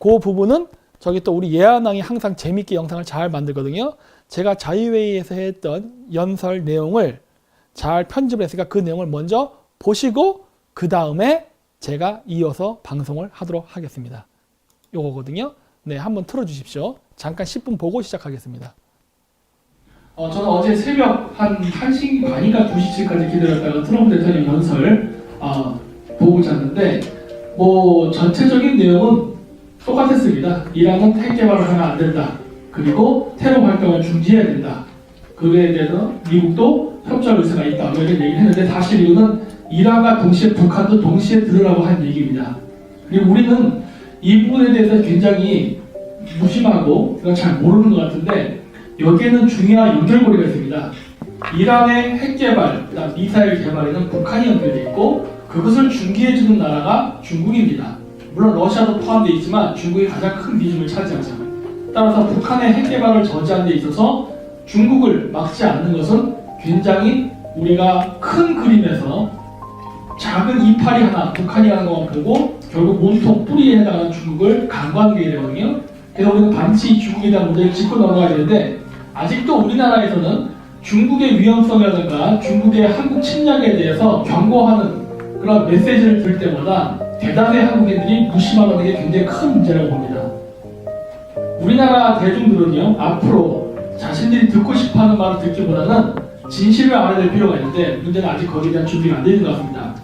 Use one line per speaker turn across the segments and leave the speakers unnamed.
그 부분은 저기 또 우리 예안왕이 항상 재밌게 영상을 잘 만들거든요. 제가 자유회의에서 했던 연설 내용을 잘 편집을 했으니까 그 내용을 먼저 보시고 그 다음에 제가 이어서 방송을 하도록 하겠습니다. 요거거든요. 네, 한번 틀어주십시오. 잠깐 10분 보고 시작하겠습니다. 저는 어제 새벽 한 1시 반인가 2시쯤까지 기다렸다가 트럼프 대통령 연설 보고 잤는데 뭐 전체적인 내용은 똑같았습니다. 이란은 핵 개발을 하면 안 된다. 그리고 테러 활동을 중지해야 된다. 그에 대해서 미국도 협조할 의사가 있다. 이런 얘기를 했는데 사실 이거는 이란과 동시에 북한도 동시에 들으라고 한 얘기입니다. 그리고 우리는 이 부분에 대해서 굉장히 무심하고 잘 모르는 것 같은데 여기에는 중요한 연결고리가 있습니다. 이란의 핵 개발, 그다음 미사일 개발에는 북한이 연결되어 있고 그것을 중개해주는 나라가 중국입니다. 물론 러시아도 포함되어 있지만 중국이 가장 큰 비중을 차지하죠. 따라서 북한의 핵 개발을 저지하는 데 있어서 중국을 막지 않는 것은 굉장히 우리가 큰 그림에서 작은 이파리 하나, 북한이 하는 것만 보고 결국 몸통 뿌리에 해당하는 중국을 간과하게 되거든요. 그래서 우리는 반드시 중국에 대한 문제를 짚고 넘어가야 되는데 아직도 우리나라에서는 중국의 위험성이라든가 중국의 한국 침략에 대해서 경고하는 그런 메시지를 들을 때마다 대다수의 한국인들이 무심하는 게 굉장히 큰 문제라고 봅니다. 우리나라 대중들은요, 앞으로 자신들이 듣고 싶어하는 말을 듣기보다는 진실을 알아야 될 필요가 있는데 문제는 아직 거기에 대한 준비가 안 되어 있는 것 같습니다.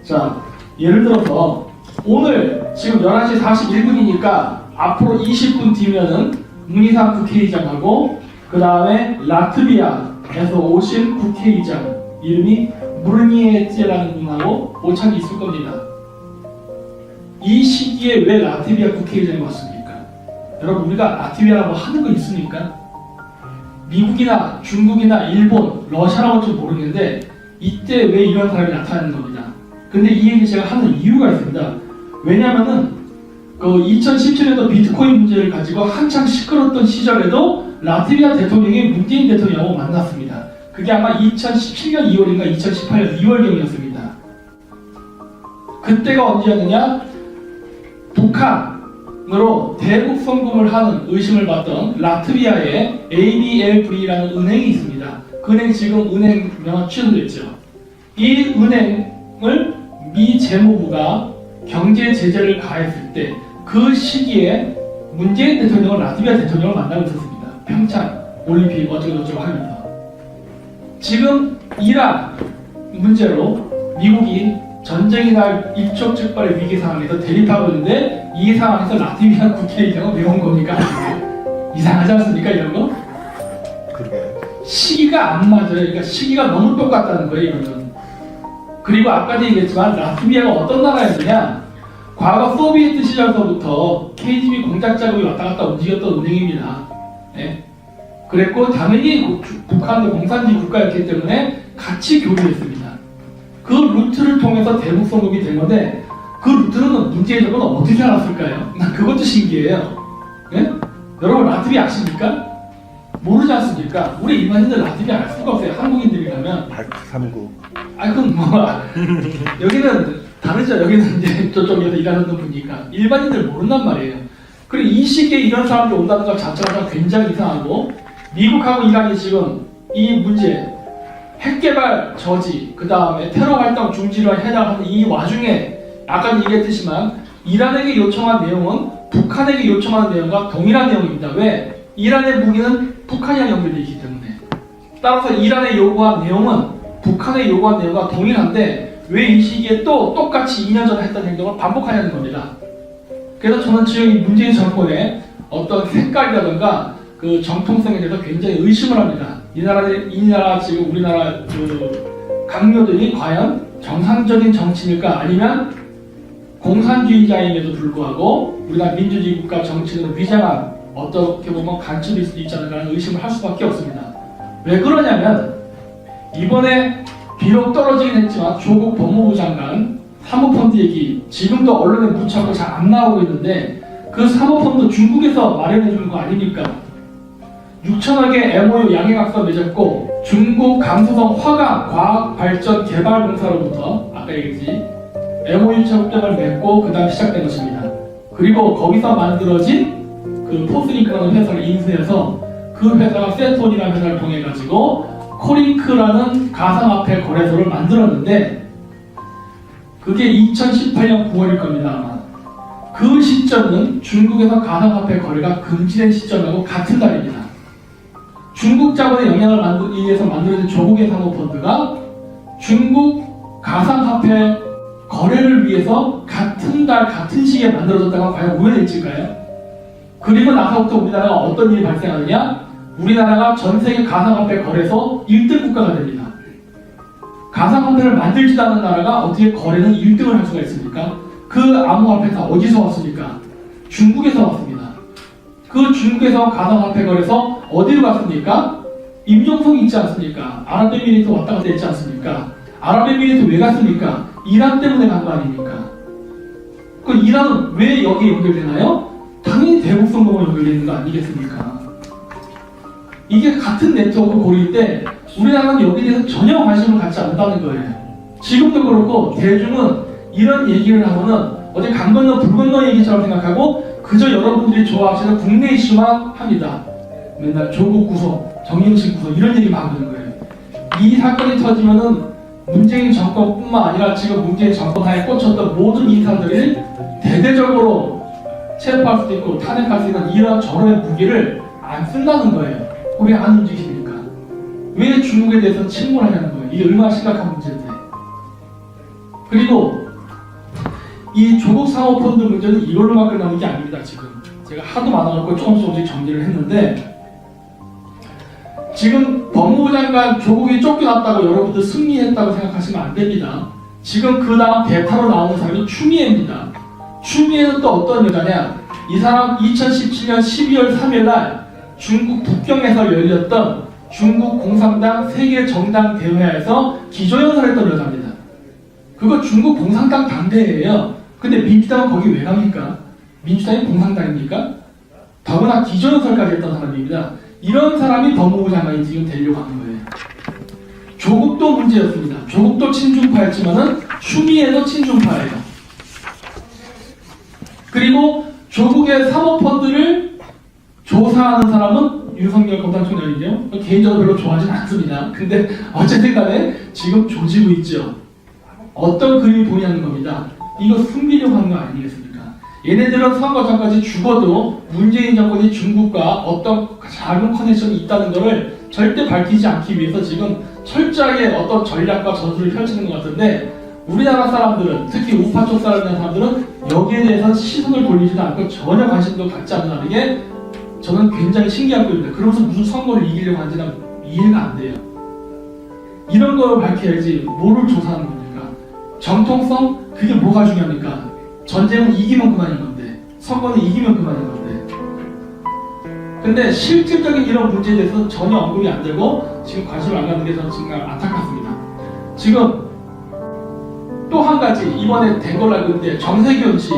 자, 예를 들어서 오늘 지금 11시 41분이니까 앞으로 20분 뒤면은 문희상 국회의장하고 그 다음에 라트비아에서 오신 국회의장 이름이 무르니에제라는 분하고 오찬이 있을 겁니다. 이 시기에 왜 라트비아 국회의장이 왔습니까? 여러분 우리가 라트비아라고 하는 거 있습니까? 미국이나 중국이나 일본, 러시아라고 좀 모르겠는데 이때 왜 이런 사람이 나타나는 겁니다. 근데 이 얘기 제가 하는 이유가 있습니다. 왜냐면은 그 2017년도 비트코인 문제를 가지고 한창 시끄럽던 시절에도 라트비아 대통령이 문재인 대통령하고 만났습니다. 그게 아마 2017년 2월인가 2018년 2월경이었습니다. 그때가 언제였느냐? 북한으로 대북 송금을 하는 의심을 받던 라트비아의 ABLV라는 은행이 있습니다. 그 은행 지금 은행 명함 취소됐죠. 이 은행을 미 재무부가 경제 제재를 가했을 때 그 시기에 문재인 대통령은 라트비아 대통령을 만나고 있었습니다. 평창 올림픽 어쩌고저쩌고 하면서 지금 이란 문제로 미국이 전쟁이 날 일촉즉발의 위기 상황에서 대립하고 있는데 이 상황에서 라트비아 국회의장은 왜 온 겁니까? 이상하지 않습니까 이런 거?
그러게.
시기가 안 맞아요. 그러니까 시기가 너무 똑같다는 거예요 이거는. 그리고 아까도 얘기했지만 라트비아가 어떤 나라였느냐? 과거 소비에트 시절서부터 KGB 공작 자금이 왔다 갔다 움직였던 은행입니다. 네. 그랬고 당연히 북한도 공산주의 국가였기 때문에 같이 교류했습니다. 그 루트를 통해서 대북 송금이 된 건데 그 루트는 문재인 정부는 어떻게 알았을까요? 난 그것도 신기해요. 네? 여러분 라트비아 아십니까? 모르지 않습니까? 우리 일반인들 라트비아 알 수가 없어요. 한국인들이라면.
발트삼국.
그건 뭐 여기는 다르죠. 여기는 이제 저쪽에서 일하는 분이니까 일반인들 모른단 말이에요. 그리고 이 시기에 이런 사람들이 온다는 것 자체가 굉장히 이상하고 미국하고 이란이 지금 이 문제 핵개발 저지 그 다음에 테러 활동 중지를 해당하는 이 와중에 아까 얘기했듯이만 이란에게 요청한 내용은 북한에게 요청하는 내용과 동일한 내용입니다. 왜? 이란의 무기는 북한이랑 연결되어 있기 때문에 따라서 이란의 요구한 내용은 북한의 요구한 내용과 동일한데 왜 이 시기에 또 똑같이 2년 전에 했던 행동을 반복하냐는 겁니다. 그래서 저는 지금 이 문재인 정권의 어떤 색깔이라든가 그 정통성에 대해서 굉장히 의심을 합니다. 이 나라 지금 우리나라 그 강요들이 과연 정상적인 정치일까 아니면 공산주의자임에도 불구하고 우리나라 민주주의 국가 정치를 위장한 어떻게 보면 간첩일 수도 있지 않을까 하는 의심을 할 수밖에 없습니다. 왜 그러냐면 이번에 비록 떨어지긴 했지만 조국 법무부 장관 사모펀드 얘기 지금도 언론에 묻혀서 잘 안 나오고 있는데 그 사모펀드 중국에서 마련해 주는 거 아닙니까? 6천억의 MOU 양해각서 맺었고 중국 감수성 화강 과학발전개발공사로부터 아까 얘기했지 MOU 협정을 맺고 그 다음 시작된 것입니다. 그리고 거기서 만들어진 그 포스링크라는 회사를 인수해서 그 회사가 세톤이라는 회사를 통해 가지고 코링크라는 가상화폐 거래소를 만들었는데 그게 2018년 9월일 겁니다. 아마. 그 시점은 중국에서 가상화폐 거래가 금지된 시점하고 같은 달입니다. 중국 자본의 영향을 의해서 만들어진 조국의 사모펀드가 중국 가상화폐 거래를 위해서 같은 달 같은 시기에 만들어졌다가 과연 우연일지일까요? 그리고 나서부터 우리나라가 어떤 일이 발생하느냐? 우리나라가 전 세계 가상화폐 거래소 1등 국가가 됩니다. 가상화폐를 만들지도 않은 나라가 어떻게 거래는 1등을 할 수가 있습니까? 그 암호화폐 다 어디서 왔습니까? 중국에서 왔습니다. 그 중국에서 가상화폐 거래소 어디로 갔습니까? 임종석이 있지 않습니까? 아랍에미리트 왔다 갔다 했지 않습니까? 아랍에미리트 왜 갔습니까? 이란 때문에 간 거 아닙니까? 그 이란은 왜 여기에 연결되나요? 당연히 대북 성공으로 연결되는 거 아니겠습니까? 이게 같은 네트워크 고리일 때 우리나라는 여기에 대해서 전혀 관심을 갖지 않는다는 거예요. 지금도 그렇고 대중은 이런 얘기를 하면은 어디 강 건너 불 건너 얘기처럼 생각하고 그저 여러분들이 좋아하시는 국내 이슈만 합니다. 맨날 조국 구속, 정영식 구속 이런 얘기만 하는 거예요. 이 사건이 터지면은 문재인 정권뿐만 아니라 지금 문재인 정권 하에 꽂혔던 모든 인사들이 대대적으로 체포할 수도 있고 탄핵할 수 있는 이런 저런 무기를 안 쓴다는 거예요. 왜 안 움직이십니까? 왜 중국에 대해서 침몰하냐는 거예요. 이게 얼마나 심각한 문제인데. 그리고 이 조국 사모펀드 문제는 이걸로만 끝나는 게 아닙니다. 지금 제가 하도 많아갖고 조금씩 정리를 했는데 지금 법무부 장관 조국이 쫓겨났다고 여러분들 승리했다고 생각하시면 안 됩니다. 지금 그 다음 대타로 나오는 사람이 추미애입니다. 추미애는 또 어떤 여자냐? 이 사람 2017년 12월 3일날 중국 북경에서 열렸던 중국 공산당 세계 정당 대회에서 기조연설을 했던 여자입니다. 그거 중국 공산당 당대회예요. 근데 민주당은 거기 왜 갑니까? 민주당이 공산당입니까? 더구나 기조연설까지 했던 사람입니다. 이런 사람이 법무부 장관이 지금 되려고 하는 거예요. 조국도 문제였습니다. 조국도 친중파였지만은 추미애도 친중파예요. 그리고 조국의 사모펀드를 조사하는 사람은 윤석열 검찰총장인데요. 개인적으로 별로 좋아하진 않습니다. 근데 어쨌든 간에 지금 조지고 있죠. 어떤 그림이 보이냐는 겁니다. 이거 숨기려고 하는 거 아니겠습니까? 얘네들은 선거 전까지 죽어도 문재인 정권이 중국과 어떤 작은 커넥션이 있다는 것을 절대 밝히지 않기 위해서 지금 철저하게 어떤 전략과 전술을 펼치는 것 같은데 우리나라 사람들은 특히 우파 쪽 사람들은 여기에 대해서 시선을 돌리지도 않고 전혀 관심도 갖지 않는다는 게 저는 굉장히 신기한 겁니다. 그러면서 무슨 선거를 이기려고 하는지는 이해가 안 돼요. 이런 걸 밝혀야지 뭐를 조사하는 겁니까? 정통성? 그게 뭐가 중요합니까? 전쟁은 이기면 그만인 건데 선거는 이기면 그만인 건데 근데 실질적인 이런 문제에 대해서는 전혀 언급이 안 되고 지금 관심을 안 갖는 게 저는 정말 안타깝습니다. 지금 또 한 가지 이번에 된 걸로 알고 있는데 정세균 씨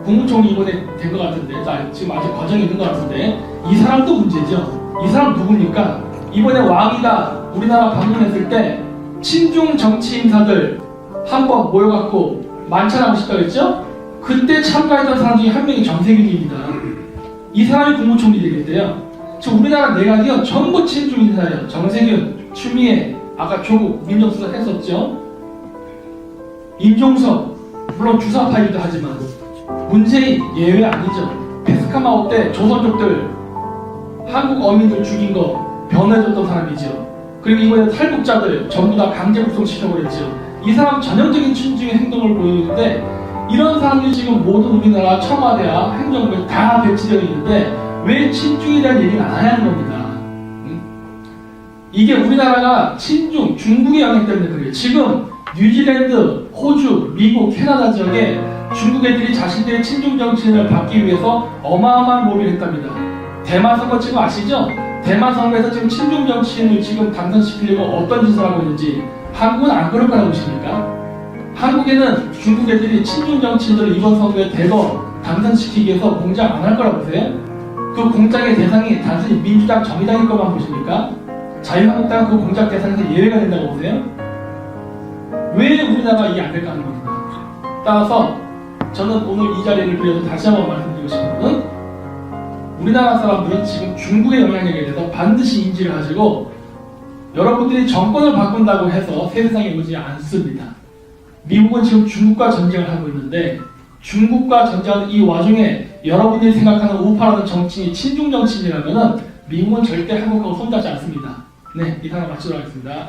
국무총리 이번에 된 것 같은데 지금 아직 과정이 있는 것 같은데 이 사람도 문제죠. 이 사람 누굽니까? 이번에 왕이가 우리나라 방문했을 때 친중 정치 인사들 한번 모여갖고 만찬하고 싶다고 했죠? 그때 참가했던 사람 중에 한 명이 정세균입니다. 이 사람이 국무총리 되겠대요. 지금 우리나라 내각이요 전부 친중 인사예요. 정세균, 추미애, 아까 조국, 민정수석 했었죠. 임종석, 물론 주사파이기도 하지만 문재인 예외 아니죠. 페스카마오 때 조선족들 한국 어민들 죽인 거 변호해줬던 사람이죠. 그리고 이번에 탈북자들 전부 다 강제 북송시켜버렸죠. 이 사람 전형적인 친중의 행동을 보이는데 이런 사람들이 지금 모든 우리나라 청와대와 행정부에 다 배치되어 있는데 왜 친중에 대한 얘기를 안 하냐는 겁니다. 이게 우리나라가 친중, 중국의 영향 때문에 그래요. 지금 뉴질랜드, 호주, 미국, 캐나다 지역에 중국 애들이 자신들의 친중 정치인을 받기 위해서 어마어마한 로비를 했답니다. 대만 선거 지금 아시죠? 대만 선거에서 지금 친중 정치인을 지금 당선시키려고 어떤 짓을 하고 있는지 한국은 안 그럴 거라고 보십니까? 한국에는 중국 애들이 친중 정치인들을 이번 선거에 대거 당선시키기 위해서 공작 안 할 거라고 보세요? 그 공작의 대상이 단순히 민주당, 정의당일 것만 보십니까? 자유한국당은 그 공작 대상에서 예외가 된다고 보세요? 왜 우리나라가 이게 안 될까 하는 겁니다. 따라서 저는 오늘 이 자리를 빌려서 다시 한번 말씀드리고 싶은 것은 우리나라 사람들은 지금 중국의 영향력에 대해서 반드시 인지를 하시고 여러분들이 정권을 바꾼다고 해서 새 세상에 오지 않습니다. 미국은 지금 중국과 전쟁을 하고 있는데 중국과 전쟁하는 이 와중에 여러분들이 생각하는 우파라는 정치인이 친중 정치인이라면 미국은 절대 한국하고 손잡지 않습니다. 네, 이상을 마치도록 하겠습니다.